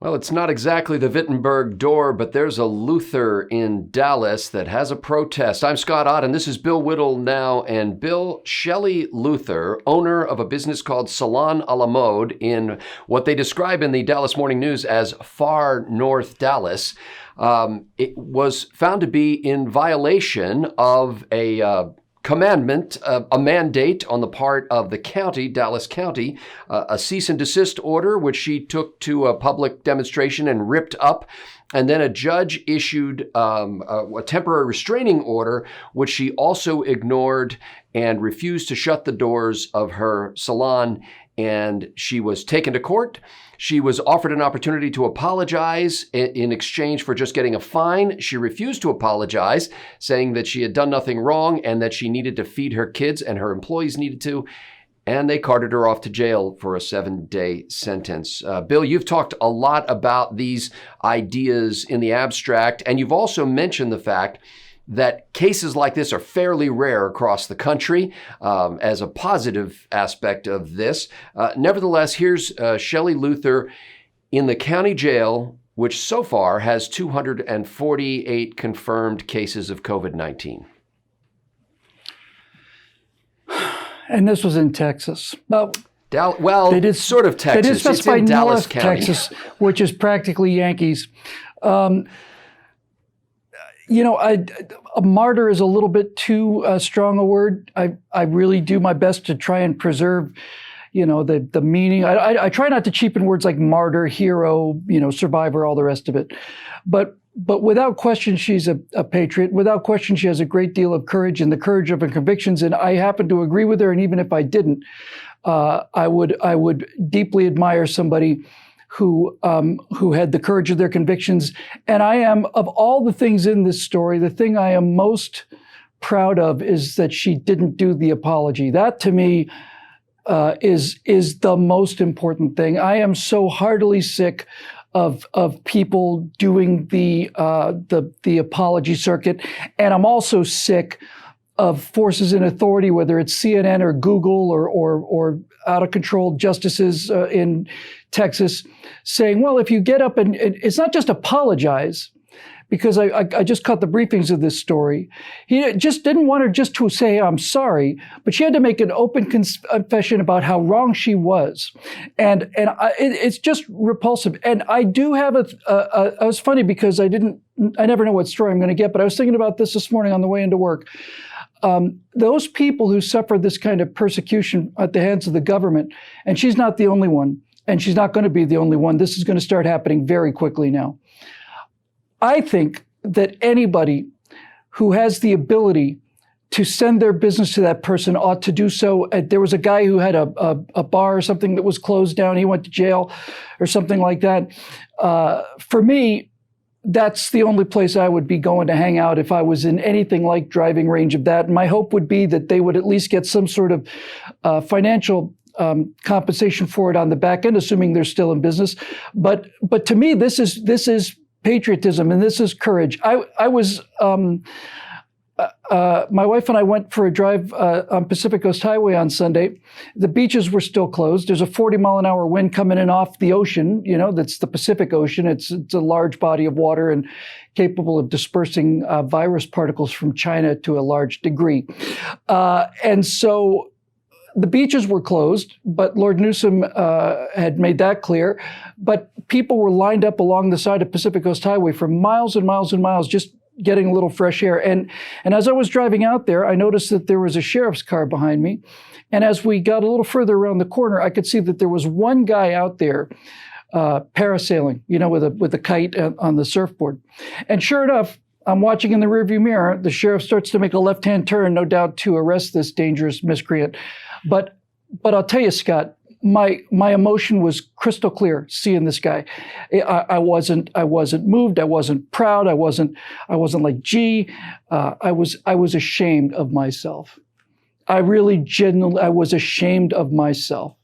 Well, it's not exactly the Wittenberg door, but there's a Luther in Dallas that has a protest. I'm Scott Ott, and this is Bill Whittle now. And Bill, Shelley Luther, owner of a business called Salon a la Mode in what they describe in the Dallas Morning News as far north Dallas, it was found to be in violation of a commandment, a mandate on the part of the county, Dallas County, a cease and desist order, which she took to a public demonstration and ripped up. And then a judge issued a temporary restraining order, which she also ignored and refused to shut the doors of her salon. And she was taken to court. She was offered an opportunity to apologize in exchange for just getting a fine. She refused to apologize, saying that she had done nothing wrong and that she needed to feed her kids and her employees needed to. And they carted her off to jail for a 7-day sentence. Bill, you've talked a lot about these ideas in the abstract, and you've also mentioned the fact that cases like this are fairly rare across the country as a positive aspect of this. Nevertheless, here's Shelley Luther in the county jail, which so far has 248 confirmed cases of COVID-19. And this was in Texas. Well, it's sort of Texas. They did specify it's in Dallas North County. Texas, which is practically Yankees. A martyr is a little bit too strong a word. I really do my best to try and preserve, the meaning. I try not to cheapen words like martyr, hero, survivor, all the rest of it. But without question, she's a patriot. Without question, she has a great deal of courage and the courage of her convictions. And I happen to agree with her. And even if I didn't, I would deeply admire somebody who had the courage of their convictions. And I am, of all the things in this story, the thing I am most proud of is that she didn't do the apology. That to me is the most important thing. I am so heartily sick of people doing the apology circuit, and I'm also sick of forces in authority, whether it's CNN or Google or out of control justices in Texas, saying, well, if you get up and it's not just apologize, because I just caught the briefings of this story. He just didn't want her just to say, I'm sorry, but she had to make an open confession about how wrong she was. And it's just repulsive. And I do have I was funny because I never know what story I'm going to get, but I was thinking about this morning on the way into work. Those people who suffer this kind of persecution at the hands of the government, and she's not the only one, and she's not going to be the only one. This is going to start happening very quickly now. I think that anybody who has the ability to send their business to that person ought to do so. There was a guy who had a bar or something that was closed down. He went to jail or something like that. For me, that's the only place I would be going to hang out if I was in anything like driving range of that. And my hope would be that they would at least get some sort of financial compensation for it on the back end, assuming they're still in business. But to me, this is patriotism and this is courage. I was my wife and I went for a drive on Pacific Coast Highway on Sunday. The beaches were still closed. There's a 40-mile-an-hour wind coming in off the ocean. That's the Pacific Ocean. It's a large body of water and capable of dispersing virus particles from China to a large degree. And so the beaches were closed, but Lord Newsom had made that clear. But people were lined up along the side of Pacific Coast Highway for miles and miles and miles, just getting a little fresh air. And as I was driving out there, I noticed that there was a sheriff's car behind me. And as we got a little further around the corner, I could see that there was one guy out there parasailing, with a kite on the surfboard. And sure enough, I'm watching in the rearview mirror. The sheriff starts to make a left-hand turn, no doubt to arrest this dangerous miscreant. But I'll tell you, Scott, my emotion was crystal clear seeing this guy. I wasn't moved. I wasn't proud. I wasn't like, gee. I was ashamed of myself. I really genuinely, I was ashamed of myself.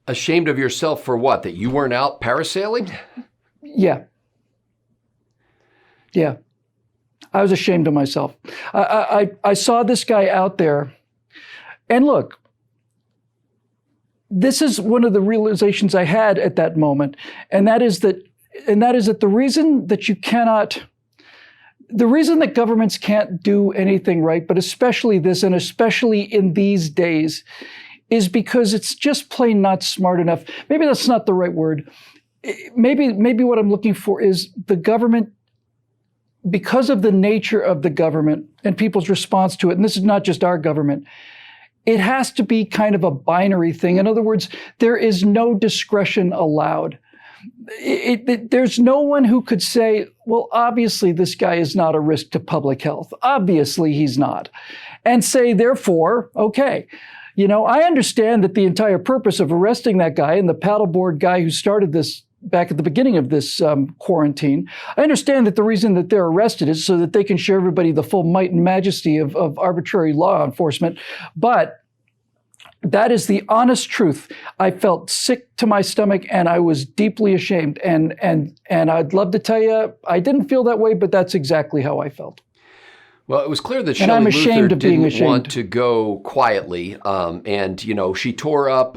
Ashamed of yourself for what? That you weren't out parasailing? Yeah. I was ashamed of myself. I saw this guy out there, and look, this is one of the realizations I had at that moment, and that is that the reason that governments can't do anything right, but especially this, and especially in these days, is because it's just plain not smart enough. Maybe that's not the right word. Maybe what I'm looking for is the government, because of the nature of the government and people's response to it, and this is not just our government, it has to be kind of a binary thing. In other words, there is no discretion allowed. There's no one who could say, well, obviously this guy is not a risk to public health. Obviously he's not. And say, therefore, okay, I understand that the entire purpose of arresting that guy and the paddleboard guy who started this back at the beginning of this quarantine, I understand that the reason that they're arrested is so that they can show everybody the full might and majesty of arbitrary law enforcement. But that is the honest truth. I felt sick to my stomach and I was deeply ashamed. And I'd love to tell you, I didn't feel that way, but that's exactly how I felt. Well, it was clear that Shelley Luther didn't want to go quietly. She tore up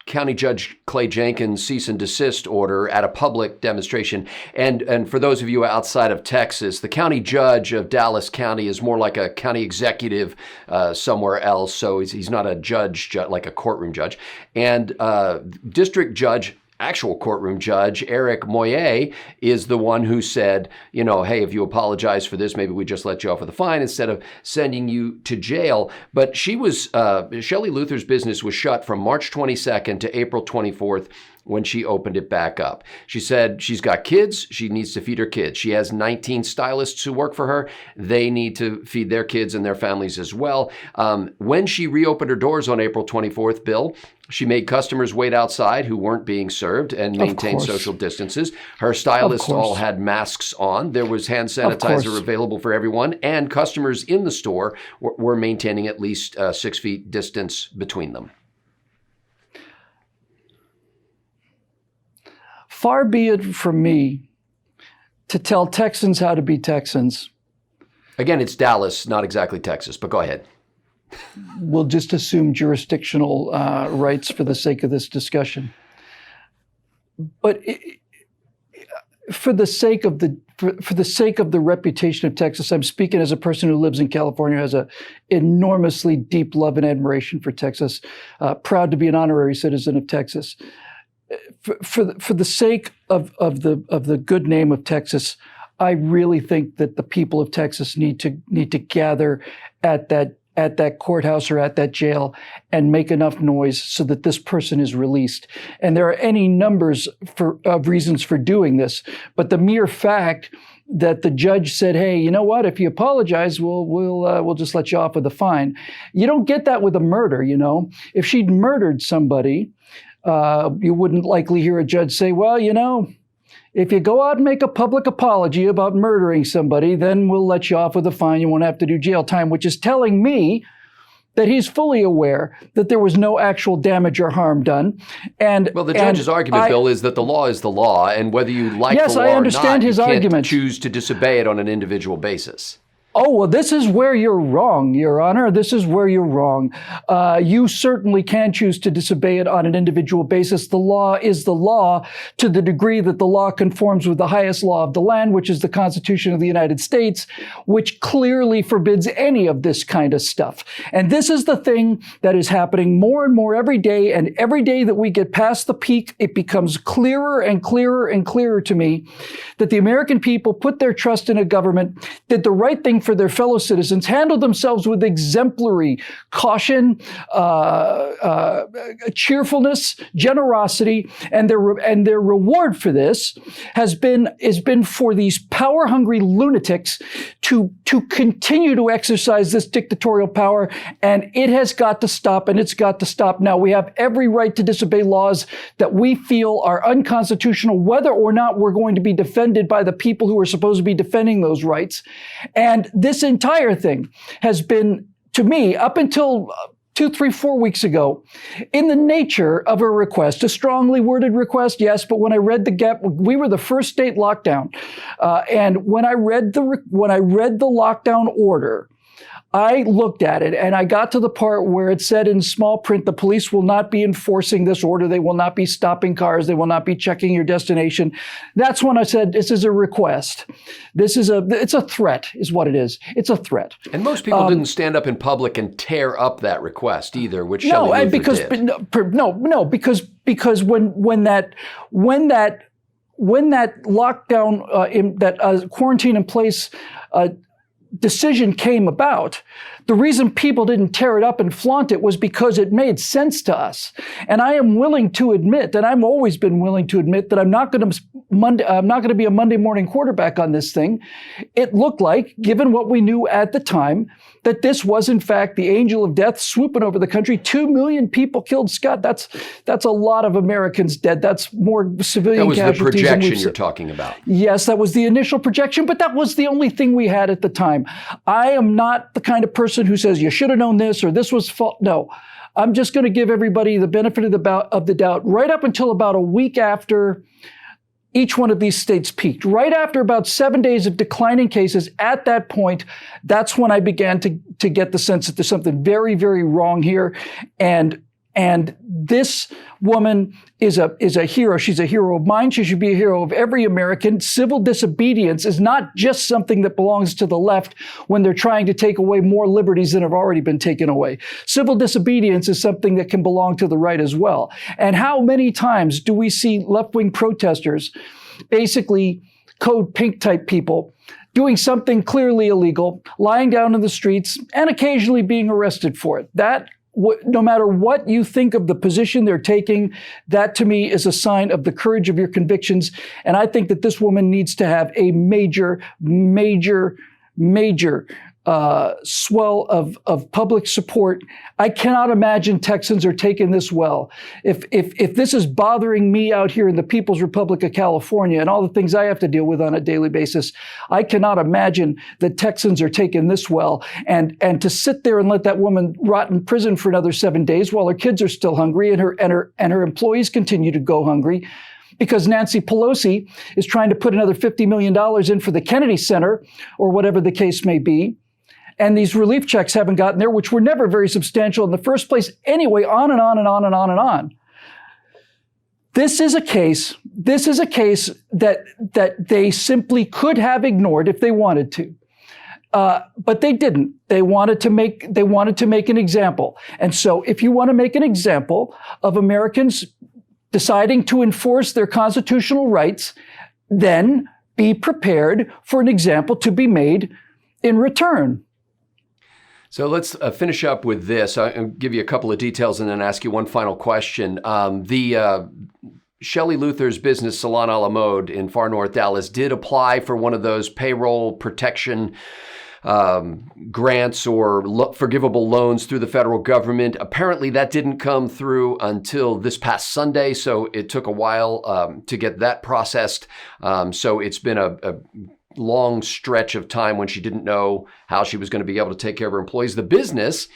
County Judge Clay Jenkins' cease and desist order at a public demonstration. And for those of you outside of Texas, the county judge of Dallas County is more like a county executive somewhere else. So he's not a judge like a courtroom judge. And actual courtroom judge Eric Moyé is the one who said, hey, if you apologize for this, maybe we just let you off with a fine instead of sending you to jail. But Shelley Luther's business was shut from March 22nd to April 24th when she opened it back up. She said she's got kids. She needs to feed her kids. She has 19 stylists who work for her. They need to feed their kids and their families as well. When she reopened her doors on April 24th, Bill, she made customers wait outside who weren't being served and maintain social distances. Her stylists all had masks on. There was hand sanitizer available for everyone, and customers in the store were maintaining at least 6 feet distance between them. Far be it from me to tell Texans how to be Texans. Again, it's Dallas, not exactly Texas, but go ahead. We'll just assume jurisdictional rights for the sake of this discussion. But for the sake of the reputation of Texas, I'm speaking as a person who lives in California, has an enormously deep love and admiration for Texas, proud to be an honorary citizen of Texas. For the sake of the good name of Texas, I really think that the people of Texas need to gather at that courthouse or at that jail and make enough noise so that this person is released. And there are any numbers of reasons for doing this, but the mere fact that the judge said, "Hey, you know what? If you apologize, we'll just let you off with a fine." You don't get that with a murder. If she'd murdered somebody, you wouldn't likely hear a judge say, "Well, if you go out and make a public apology about murdering somebody, then we'll let you off with a fine. You won't have to do jail time," which is telling me that he's fully aware that there was no actual damage or harm done. Well, the judge's argument, Bill, is that the law is the law, and whether you like the law I understand or not, his you can't argument. choose to disobey it on an individual basis. Oh, well, this is where you're wrong, Your Honor. This is where you're wrong. You certainly can choose to disobey it on an individual basis. The law is the law to the degree that the law conforms with the highest law of the land, which is the Constitution of the United States, which clearly forbids any of this kind of stuff. And this is the thing that is happening more and more every day. And every day that we get past the peak, it becomes clearer and clearer and clearer to me that the American people put their trust in a government, did the right thing for their fellow citizens, handled themselves with exemplary caution, cheerfulness, generosity, and their reward for this has been for these power-hungry lunatics to continue to exercise this dictatorial power, and it has got to stop, and it's got to stop now. We have every right to disobey laws that we feel are unconstitutional, whether or not we're going to be defended by the people who are supposed to be defending those rights. And this entire thing has been, to me, up until 2, 3, 4 weeks ago, in the nature of a request, a strongly worded request, yes, but when I read the gap, we were the first state lockdown. And when I read the lockdown order, I looked at it and I got to the part where it said in small print, the police will not be enforcing this order. They will not be stopping cars. They will not be checking your destination. That's when I said, this is a request. It's a threat is what it is. It's a threat. And most people didn't stand up in public and tear up that request either, which Shelley Luther did. Because when that lockdown, that quarantine in place decision came about, the reason people didn't tear it up and flaunt it was because it made sense to us. And I am willing to admit, and I've always been willing to admit, that I'm not going to be a Monday morning quarterback on this thing. It looked like, given what we knew at the time, that this was in fact the angel of death swooping over the country. 2 million people killed. Scott, that's a lot of Americans dead. That's more civilian casualties. That was the projection you're talking about. Yes, that was the initial projection, but that was the only thing we had at the time. I am not the kind of person who says you should have known this or this was fault. No, I'm just going to give everybody the benefit of the doubt right up until about a week after each one of these states peaked. Right after about 7 days of declining cases, at that point, that's when I began to get the sense that there's something very, very wrong here. And this woman is a hero. She's a hero of mine. She should be a hero of every American. Civil disobedience is not just something that belongs to the left when they're trying to take away more liberties than have already been taken away. Civil disobedience is something that can belong to the right as well. And how many times do we see left-wing protesters, basically code pink type people, doing something clearly illegal, lying down in the streets, and occasionally being arrested for it? No matter what you think of the position they're taking, that to me is a sign of the courage of your convictions. And I think that this woman needs to have a major swell of public support. I cannot imagine Texans are taking this well. If this is bothering me out here in the People's Republic of California and all the things I have to deal with on a daily basis, I cannot imagine that Texans are taking this well. And to sit there and let that woman rot in prison for another 7 days while her kids are still hungry and her employees continue to go hungry, because Nancy Pelosi is trying to put another $50 million in for the Kennedy Center or whatever the case may be. And these relief checks haven't gotten there, which were never very substantial in the first place. Anyway, on and on and on and on and on. This is a case that they simply could have ignored if they wanted to. But they didn't. They wanted to make an example. And so if you want to make an example of Americans deciding to enforce their constitutional rights, then be prepared for an example to be made in return. So let's finish up with this. I'll give you a couple of details and then ask you one final question. Shelley Luther's business, Salon a la Mode in far north Dallas, did apply for one of those payroll protection grants or forgivable loans through the federal government. Apparently that didn't come through until this past Sunday, so it took a while to get that processed. So it's been a long stretch of time when she didn't know how she was going to be able to take care of her employees. The business,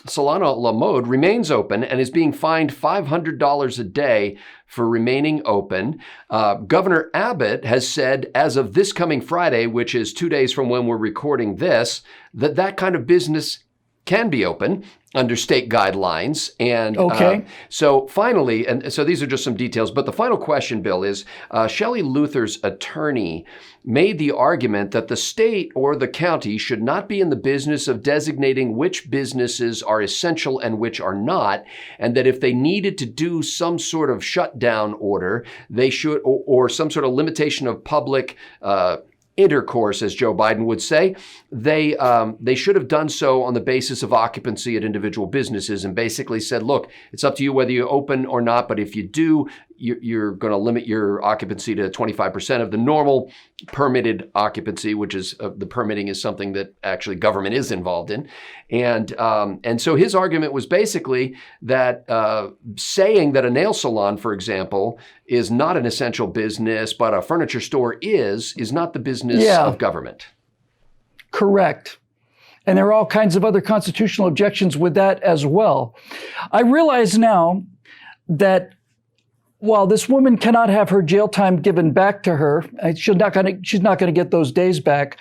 Salon a la Mode, remains open and is being fined $500 a day for remaining open. Governor Abbott has said as of this coming Friday, which is 2 days from when we're recording this, that kind of business can be open under state guidelines. And okay. So finally, and so these are just some details, but the final question, Bill, is Shelley Luther's attorney made the argument that the state or the county should not be in the business of designating which businesses are essential and which are not, and that if they needed to do some sort of shutdown order, they should, or some sort of limitation of public intercourse, as Joe Biden would say, they should have done so on the basis of occupancy at individual businesses, and basically said, look, it's up to you whether you open or not, but if you do, you're going to limit your occupancy to 25% of the normal permitted occupancy, which is the permitting is something that actually government is involved in. And so his argument was basically that saying that a nail salon, for example, is not an essential business, but a furniture store is not the business of government. Correct. And there are all kinds of other constitutional objections with that as well. I realize now that while this woman cannot have her jail time given back to her, she's not going to get those days back.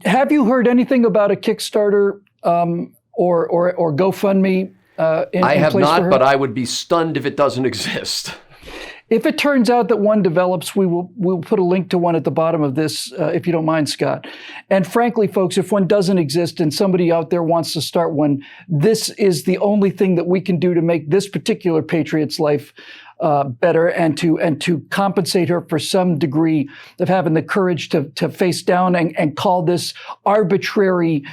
Have you heard anything about a Kickstarter or GoFundMe I have place for not, her? but I would be stunned if it doesn't exist. If it turns out that one develops, we'll put a link to one at the bottom of this, if you don't mind, Scott. And frankly, folks, if one doesn't exist and somebody out there wants to start one, this is the only thing that we can do to make this particular patriot's life better, and to compensate her for some degree of having the courage to face down and call this arbitrary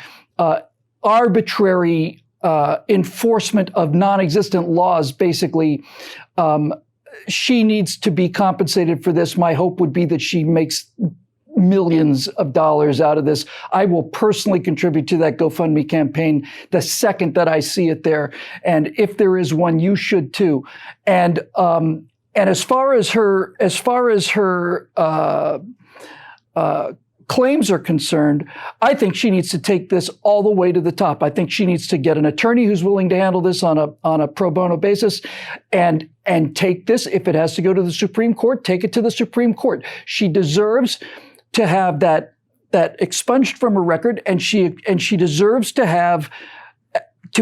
enforcement of non-existent laws, basically. She needs to be compensated for this. My hope would be that she makes millions of dollars out of this. I will personally contribute to that GoFundMe campaign the second that I see it there. And if there is one, you should too. And as far as her claims are concerned, I think she needs to take this all the way to the top. I think she needs to get an attorney who's willing to handle this on a pro bono basis, and take this. If it has to go to the Supreme Court, take it to the Supreme Court. She deserves to have that expunged from her record, and she deserves to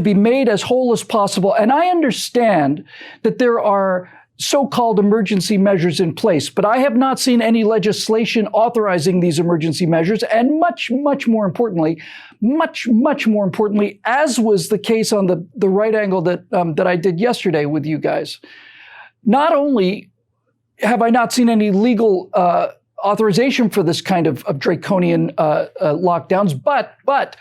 be made as whole as possible. And I understand that there are so-called emergency measures in place, but I have not seen any legislation authorizing these emergency measures. And much more importantly, as was the case on the right angle that I did yesterday with you guys, not only have I not seen any legal authorization for this kind of draconian lockdowns, but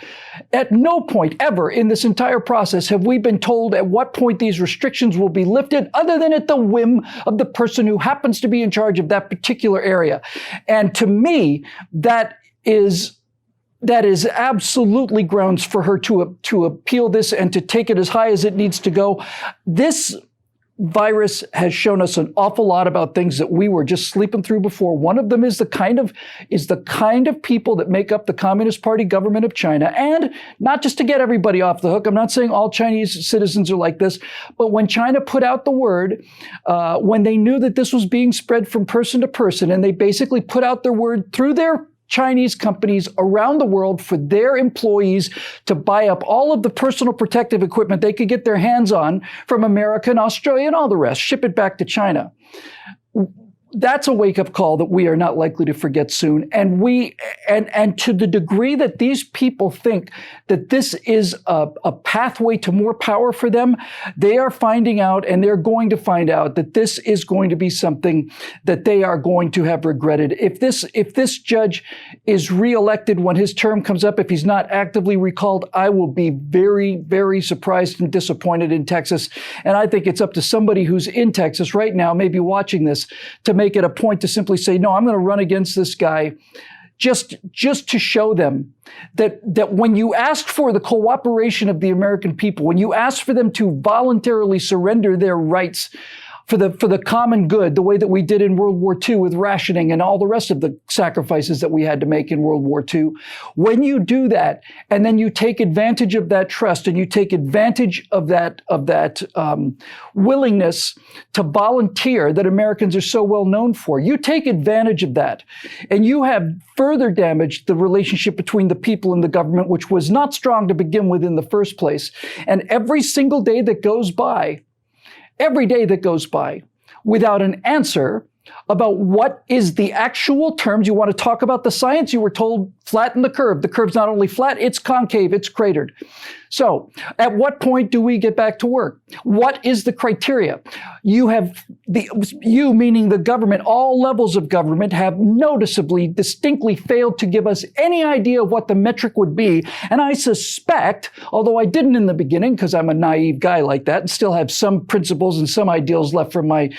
at no point ever in this entire process have we been told at what point these restrictions will be lifted, other than at the whim of the person who happens to be in charge of that particular area. And to me, that is absolutely grounds for her to appeal this and to take it as high as it needs to go. This virus has shown us an awful lot about things that we were just sleeping through before. One of them is the kind of people that make up the Communist Party government of China. And not just to get everybody off the hook, I'm not saying all Chinese citizens are like this, but when China put out the word, when they knew that this was being spread from person to person, and they basically put out their word through their Chinese companies around the world for their employees to buy up all of the personal protective equipment they could get their hands on from America and Australia and all the rest, ship it back to China. That's a wake-up call that we are not likely to forget soon. And to the degree that these people think that this is a pathway to more power for them, they are finding out, and they're going to find out, that this is going to be something that they are going to have regretted. If this judge is reelected when his term comes up, if he's not actively recalled, I will be very, very surprised and disappointed in Texas. And I think it's up to somebody who's in Texas right now, maybe watching this, to make it a point to simply say, no, I'm going to run against this guy, just to show them that when you ask for the cooperation of the American people, when you ask for them to voluntarily surrender their rights for the common good, the way that we did in World War II with rationing and all the rest of the sacrifices that we had to make in World War II. When you do that, and then you take advantage of that trust, and you take advantage of that willingness to volunteer that Americans are so well known for, you take advantage of that, and you have further damaged the relationship between the people and the government, which was not strong to begin with in the first place. And every single day that goes by, without an answer about what is the actual terms. You want to talk about the science? You were told flatten the curve. The curve's not only flat, it's concave, it's cratered. So at what point do we get back to work? What is the criteria? You meaning the government, all levels of government, have noticeably, distinctly failed to give us any idea of what the metric would be. And I suspect, although I didn't in the beginning, because I'm a naive guy like that and still have some principles and some ideals left from my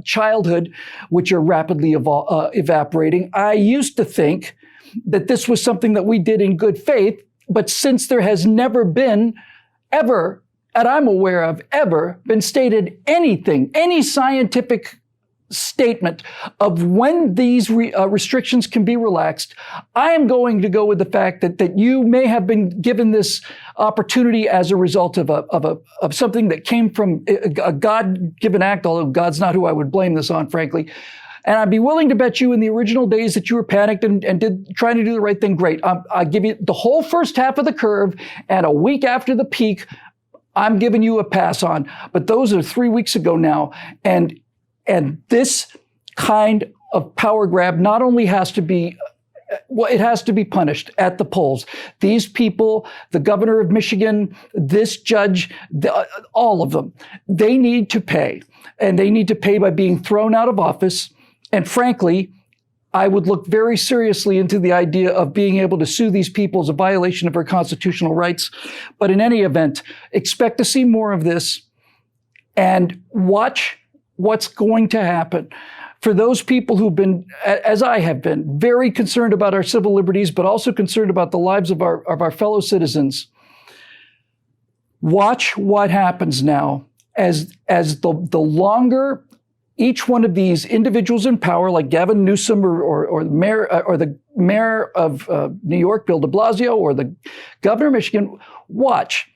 childhood, which are rapidly evaporating, I used to think that this was something that we did in good faith. But since there has never been, ever, and I'm aware of, ever been stated anything, any scientific statement of when these restrictions can be relaxed, I am going to go with the fact that you may have been given this opportunity as a result of something that came from a God-given act, although God's not who I would blame this on, frankly. And I'd be willing to bet you in the original days that you were panicked and trying to do the right thing. Great. I give you the whole first half of the curve, and a week after the peak, I'm giving you a pass on. But those are 3 weeks ago now. And this kind of power grab not only has to be, well, it has to be punished at the polls. These people, the governor of Michigan, this judge, all of them, they need to pay. And they need to pay by being thrown out of office. And frankly, I would look very seriously into the idea of being able to sue these people as a violation of our constitutional rights. But in any event, expect to see more of this and watch what's going to happen. For those people who've been, as I have been, very concerned about our civil liberties, but also concerned about the lives of our fellow citizens, watch what happens now as the longer each one of these individuals in power, like Gavin Newsom or the mayor of New York, Bill de Blasio, or the governor of Michigan, watch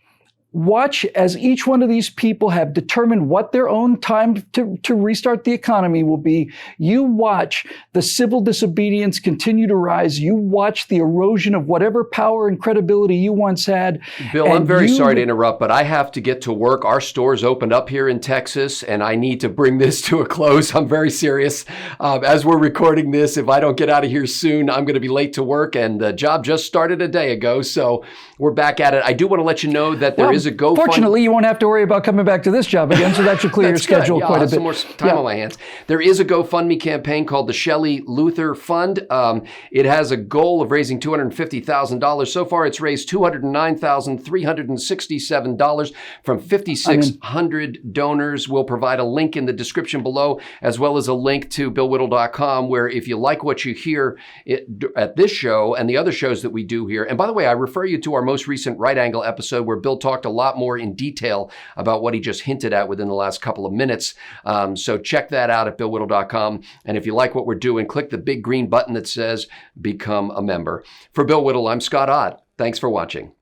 as each one of these people have determined what their own time to restart the economy will be. You watch the civil disobedience continue to rise. You watch the erosion of whatever power and credibility you once had. Bill, I'm very sorry to interrupt, but I have to get to work. Our store's opened up here in Texas, and I need to bring this to a close. I'm very serious. As we're recording this, if I don't get out of here soon, I'm going to be late to work, and the job just started a day ago, so we're back at it. I do want to let you know that there is a GoFundMe. Fortunately, you won't have to worry about coming back to this job again, so that should clear your schedule quite a bit. Some more time on my hands. There is a GoFundMe campaign called the Shelley Luther Fund. It has a goal of raising $250,000. So far, it's raised $209,367 from 5,600 donors. We'll provide a link in the description below, as well as a link to billwhittle.com, where if you like what you hear at this show and the other shows that we do here, and by the way, I refer you to our most recent Right Angle episode where Bill talked a lot more in detail about what he just hinted at within the last couple of minutes. So check that out at billwhittle.com. And if you like what we're doing, click the big green button that says Become a Member. For Bill Whittle, I'm Scott Ott. Thanks for watching.